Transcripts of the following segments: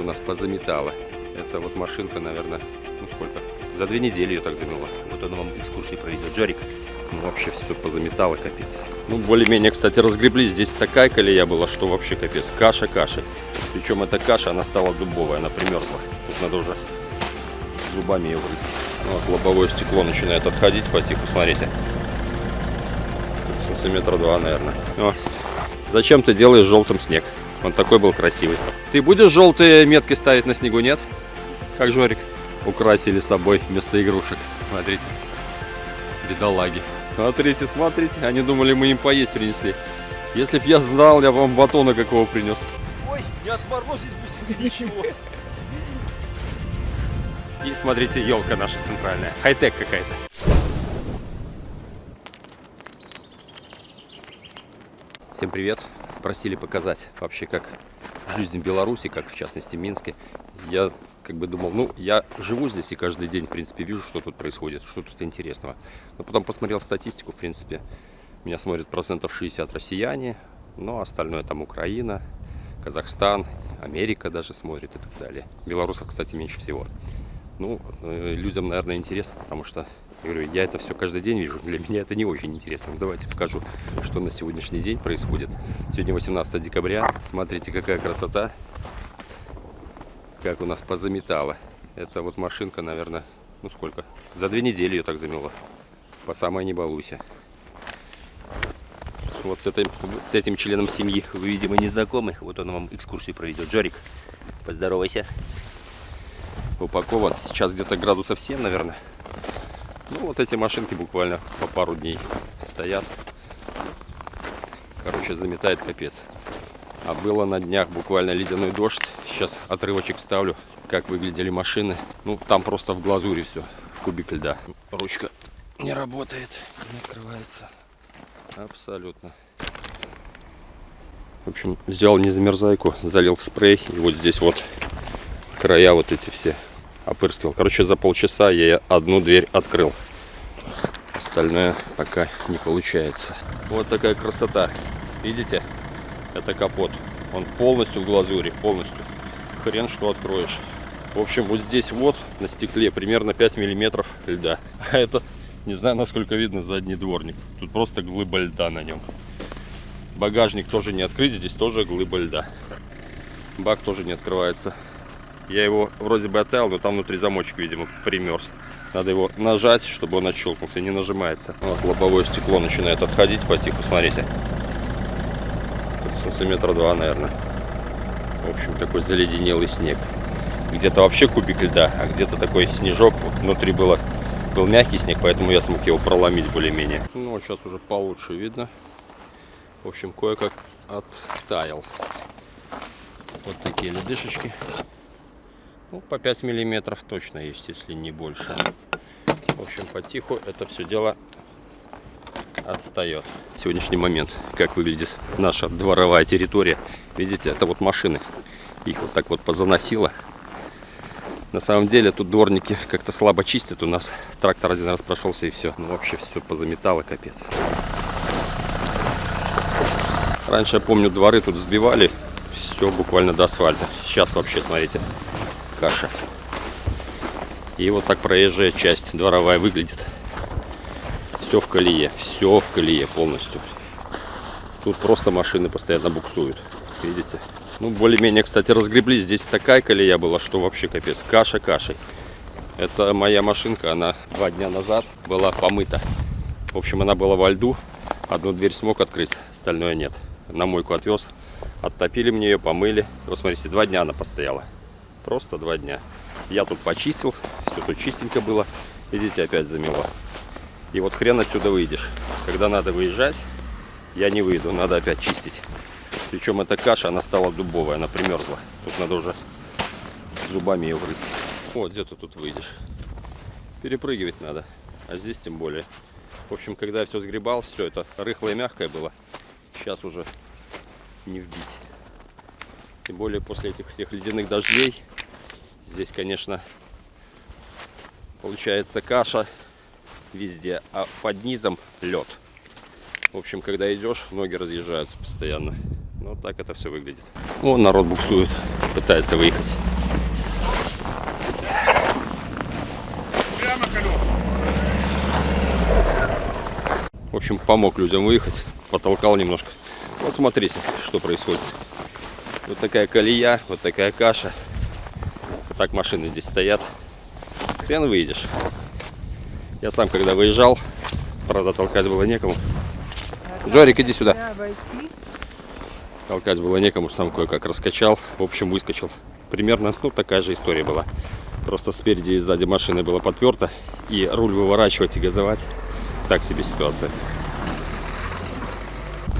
у нас позаметало. Это вот машинка, наверное, ну сколько? За 2 недели ее так замело. Вот она вам экскурсии проведет. Джарик. Ну вообще все позаметало, капец. Ну более-менее, кстати, разгребли. Здесь такая колея была, что вообще капец. Каша кашей. Причем эта каша, она стала дубовая, она примерзла. Тут надо уже зубами ее грызть. Вот, лобовое стекло начинает отходить потиху, смотрите. Тут сантиметра 2, наверное. О, зачем ты делаешь желтым снег? Он такой был красивый. Ты будешь желтые метки ставить на снегу, нет? Как Жорик? Украсили собой вместо игрушек. Смотрите. Бедолаги. Смотрите, смотрите. Они думали, мы им поесть принесли. Если б я знал, я вам батона какого принес. Ой, не отморозить бы ничего. И смотрите, елка наша центральная. Хай-тек какая-то. Всем привет. Просили показать вообще, как жизнь в Беларуси, как в частности в Минске. Я как бы думал, ну, я живу здесь и каждый день, в принципе, вижу, что тут происходит, что тут интересного. Но потом посмотрел статистику, в принципе, меня смотрят процентов 60 россияне, но остальное там Украина, Казахстан, Америка даже смотрит и так далее. Белорусов, кстати, меньше всего. Ну, людям, наверное, интересно, потому что, я говорю, я это все каждый день вижу, для меня это не очень интересно. Давайте покажу, что на сегодняшний день происходит. Сегодня 18 декабря, смотрите, какая красота, как у нас позаметало. Это вот машинка, наверное, ну сколько, за 2 недели ее так замело, по самой не балуйся. Вот с этим членом семьи вы, видимо, не знакомы, вот он вам экскурсию проведет. Джарик, поздоровайся. Упакован сейчас где-то градусов 7, наверное. Ну вот эти машинки буквально по пару дней стоят. Короче, заметает капец. А было на днях буквально ледяной дождь. Сейчас отрывочек вставлю, как выглядели машины. Ну там просто в глазури все, в кубик льда. Ручка не работает, не открывается. Абсолютно. В общем, взял незамерзайку, залил в спрей. И вот здесь вот края вот эти все опырскивал. Короче, за полчаса я одну дверь открыл. Остальное пока не получается. Вот такая красота. Видите? Это капот. Он полностью в глазури. Полностью. Хрен что откроешь. В общем, вот здесь вот на стекле примерно 5 миллиметров льда. А это, не знаю, насколько видно, задний дворник. Тут просто глыба льда на нем. Багажник тоже не открыть. Здесь тоже глыба льда. Бак тоже не открывается. Я его вроде бы оттаял, но там внутри замочек, видимо, примерз. Надо его нажать, чтобы он отщелкнулся. Не нажимается. Вот лобовое стекло начинает отходить потиху. Смотрите. Сантиметра 2, наверное. В общем, такой заледенелый снег. Где-то вообще кубик льда, а где-то такой снежок. Вот внутри был мягкий снег, поэтому я смог его проломить более-менее. Ну, вот сейчас уже получше видно. В общем, кое-как оттаял. Вот такие ледышечки. Ну, по 5 миллиметров точно есть, если не больше. В общем, потиху это все дело отстает. Сегодняшний момент, как выглядит наша дворовая территория. Видите, это вот машины. Их вот так вот позаносило. На самом деле тут дворники как-то слабо чистят. У нас трактор один раз прошелся и все. Ну, вообще все позаметало, капец. Раньше, я помню, дворы тут сбивали. Все буквально до асфальта. Сейчас вообще, смотрите, каша. И вот так проезжая часть дворовая выглядит. Все в колее полностью. Тут просто машины постоянно буксуют. Видите? Ну, более-менее, кстати, разгребли. Здесь такая колея была, что вообще капец. Каша кашей. Это моя машинка, она 2 дня назад была помыта. В общем, она была во льду. Одну дверь смог открыть, остальное нет. На мойку отвез. Оттопили мне ее, помыли. Вот смотрите, 2 дня она постояла. Просто 2 дня. Я тут почистил, все тут чистенько было. Видите, опять замело. И вот хрен отсюда выйдешь. Когда надо выезжать, я не выйду, надо опять чистить. Причем эта каша, она стала дубовая, она примерзла. Тут надо уже зубами ее грызть. Вот, где ты тут выйдешь. Перепрыгивать надо, а здесь тем более. В общем, когда я все сгребал, все это рыхлое и мягкое было. Сейчас уже не вбить. Тем более после этих всех ледяных дождей. Здесь, конечно, получается каша везде, а под низом лед. В общем, когда идешь, ноги разъезжаются постоянно. Ну, вот так это все выглядит. Вон народ буксует, пытается выехать. Прямо колес. В общем, помог людям выехать, потолкал немножко. Вот смотрите, что происходит. Вот такая колея, вот такая каша. Вот так машины здесь стоят. Хрен выедешь. Я сам, когда выезжал, правда, толкать было некому. Жорик, иди сюда. Толкать было некому, сам кое-как раскачал. В общем, выскочил. Примерно, ну, такая же история была. Просто спереди и сзади машины было подперто. И руль выворачивать и газовать. Так себе ситуация.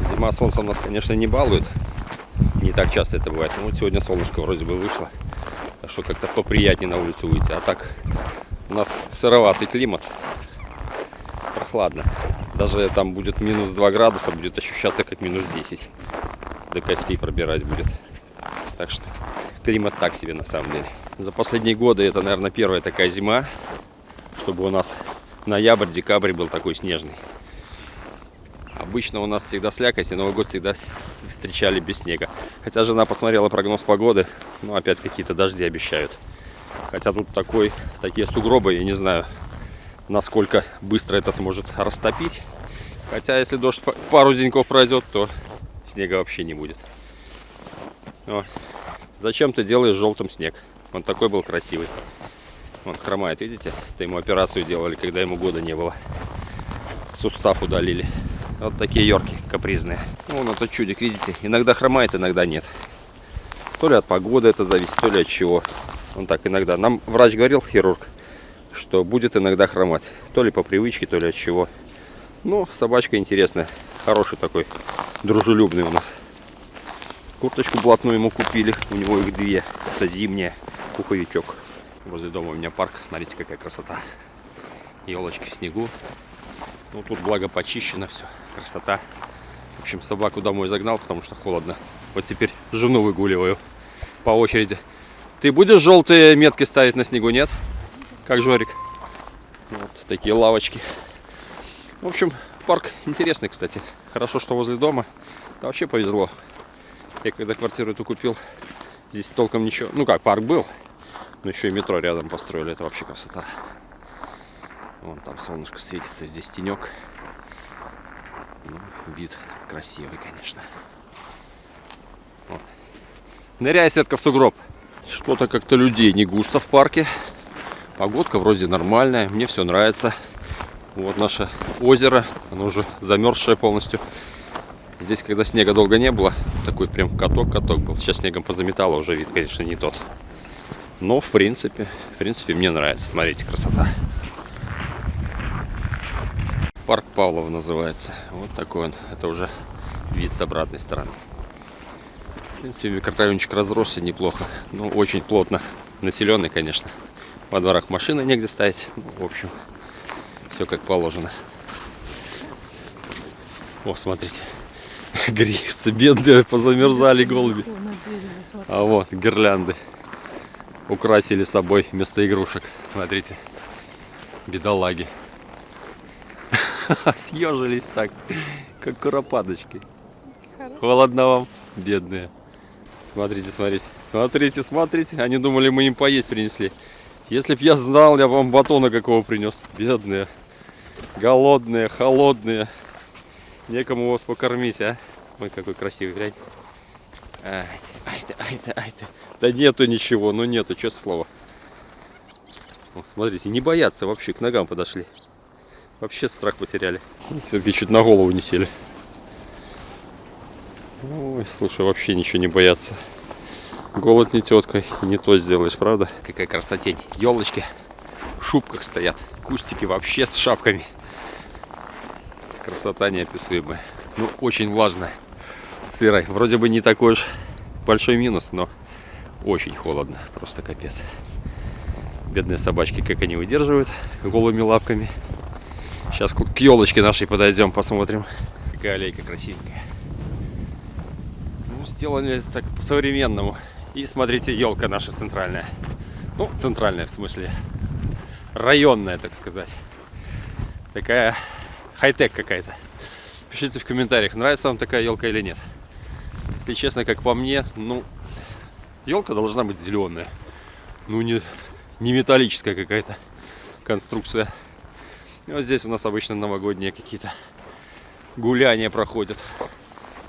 Зима солнцем нас, конечно, не балует. Не так часто это бывает. Но вот сегодня солнышко вроде бы вышло. Так что как-то поприятнее на улицу выйти. А так у нас сыроватый климат. Прохладно. Даже там будет минус 2 градуса, будет ощущаться как минус 10. До костей пробирать будет. Так что климат так себе на самом деле. За последние годы это, наверное, первая такая зима, чтобы у нас ноябрь-декабрь был такой снежный. Обычно у нас всегда слякоть, и Новый год всегда встречали без снега. Хотя жена посмотрела прогноз погоды, ну опять какие-то дожди обещают. Хотя тут такие сугробы, я не знаю, насколько быстро это сможет растопить. Хотя если дождь пару деньков пройдет, то снега вообще не будет. О, зачем ты делаешь желтым снег? Он такой был красивый. Он хромает, видите? Это ему операцию делали, когда ему года не было. Сустав удалили. Вот такие ёрки, капризные. Вон этот чудик, видите? Иногда хромает, иногда нет. То ли от погоды это зависит, то ли от чего. Он так иногда. Нам врач говорил, хирург, что будет иногда хромать. То ли по привычке, то ли от чего. Ну, собачка интересная. Хороший такой, дружелюбный у нас. Курточку блатную ему купили. У него их две. Это зимняя, пуховичок. Возле дома у меня парк. Смотрите, какая красота. Елочки в снегу. Ну, тут благо почищено все. Красота. В общем, собаку домой загнал, потому что холодно. Вот теперь жену выгуливаю по очереди. Ты будешь желтые метки ставить на снегу, нет? Как Жорик? Вот такие лавочки. В общем, парк интересный, кстати. Хорошо, что возле дома. Да, вообще повезло. Я когда квартиру эту купил, здесь толком ничего... Ну как, парк был, но еще и метро рядом построили. Это вообще красота. Вон там солнышко светится, здесь тенек. Ну, вид красивый, конечно. Вот. Ныряй, Светка, в сугроб. Что-то как-то людей не густо в парке. Погодка вроде нормальная, мне все нравится. Вот наше озеро, оно уже замерзшее полностью. Здесь, когда снега долго не было, такой прям каток был. Сейчас снегом позаметало, уже вид, конечно, не тот. Но в принципе мне нравится. Смотрите, красота. Парк Павлова называется. Вот такой он. Это уже вид с обратной стороны. В принципе, микрорайончик разросся неплохо. Ну, очень плотно населенный, конечно. Во дворах машины негде ставить. Ну, в общем, все как положено. О, смотрите. Греются, бедные, позамерзали голуби. А вот гирлянды украсили собой вместо игрушек. Смотрите, бедолаги. Съежились так, как куропаточки. Холодно вам, бедные. Смотрите. Они думали, мы им поесть принесли. Если б я знал, я вам батона какого принес. Бедные, голодные, холодные. Некому вас покормить, а? Ой, какой красивый, глянь. Ай-то. Да нету ничего, ну нету, честное слово. Вот, смотрите, не боятся вообще, к ногам подошли. Вообще страх потеряли. Все-таки чуть на голову не сели. Ой, слушай, вообще ничего не боятся. Голод не теткой, не то сделаешь, правда? Какая красотень. Елочки в шубках стоят. Кустики вообще с шапками. Красота неописуемая. Ну, очень влажно. Сырой. Вроде бы не такой уж большой минус, но очень холодно. Просто капец. Бедные собачки, как они выдерживают голыми лапками. Сейчас к елочке нашей подойдем, посмотрим. Какая аллейка красивенькая. Ну, сделали так по-современному. И смотрите, елка наша центральная. Ну, центральная в смысле. Районная, так сказать. Такая хай-тек какая-то. Пишите в комментариях, нравится вам такая елка или нет. Если честно, как по мне, ну, елка должна быть зеленая. Ну, не металлическая какая-то конструкция. И вот здесь у нас обычно новогодние какие-то гуляния проходят.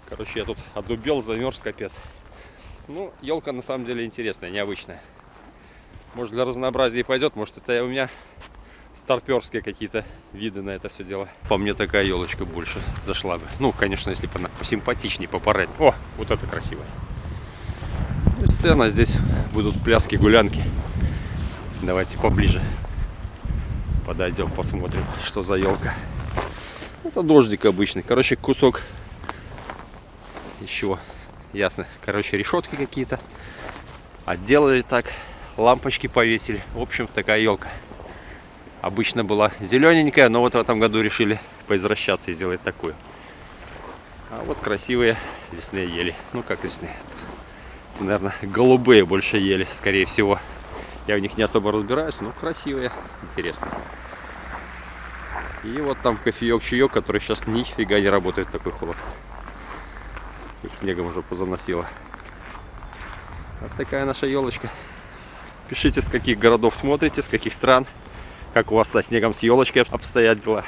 Короче, я тут одубел, замерз капец. Ну, елка на самом деле интересная, необычная. Может, для разнообразия пойдет, может, это у меня старперские какие-то виды на это все дело. По мне такая елочка больше зашла бы. Ну, конечно, если бы она посимпатичнее, попарать. О, вот это красиво. И сцена, здесь будут пляски, гулянки. Давайте поближе подойдем, посмотрим, что за елка. Это дождик обычный. Короче, кусок еще, ясно. Короче, решетки какие-то. Отделали так, лампочки повесили. В общем, такая елка. Обычно была зелененькая, но вот в этом году решили поизвращаться и сделать такую. А вот красивые лесные ели. Ну как лесные? Это, наверное, голубые больше ели, скорее всего. Я в них не особо разбираюсь, но красивые, интересно. И вот там кофеек-чаек, который сейчас нифига не работает в такой холод. Их снегом уже позаносило. Вот такая наша елочка. Пишите, с каких городов смотрите, с каких стран. Как у вас со снегом, с елочкой обстоят дела.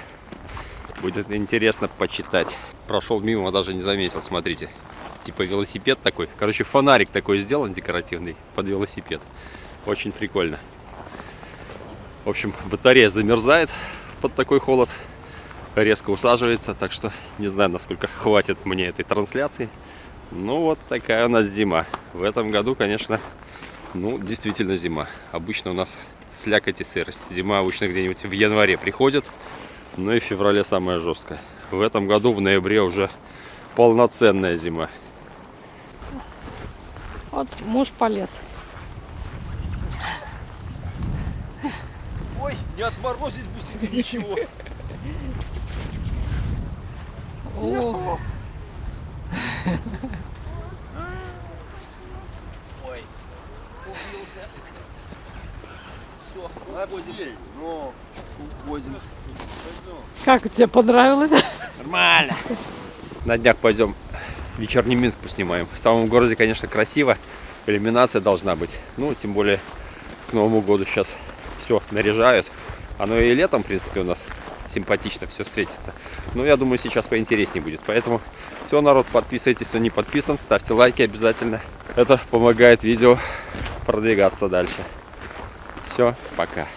Будет интересно почитать. Прошел мимо, даже не заметил, смотрите. Типа велосипед такой. Короче, фонарик такой сделан декоративный под велосипед. Очень прикольно. В общем, батарея замерзает под такой холод. Резко усаживается. Так что не знаю, насколько хватит мне этой трансляции. Ну вот такая у нас зима. В этом году, конечно, ну действительно зима. Обычно у нас слякоть и сырость. Зима обычно где-нибудь в январе приходит. Ну и в феврале самая жесткая. В этом году в ноябре уже полноценная зима. Вот муж полез. Ой, не отморозить бусинки, ничего. О, Ой, убился. Все, уходим. Ну, уходим. как тебе понравилось? Нормально. На днях пойдем вечерний Минск поснимаем. В самом городе, конечно, красиво. Иллюминация должна быть. Ну, тем более к Новому году сейчас все наряжают. Оно и летом, в принципе, у нас симпатично все светится. Но я думаю, сейчас поинтереснее будет. Поэтому все, народ, подписывайтесь, кто не подписан. Ставьте лайки обязательно. Это помогает видео продвигаться дальше. Все, пока.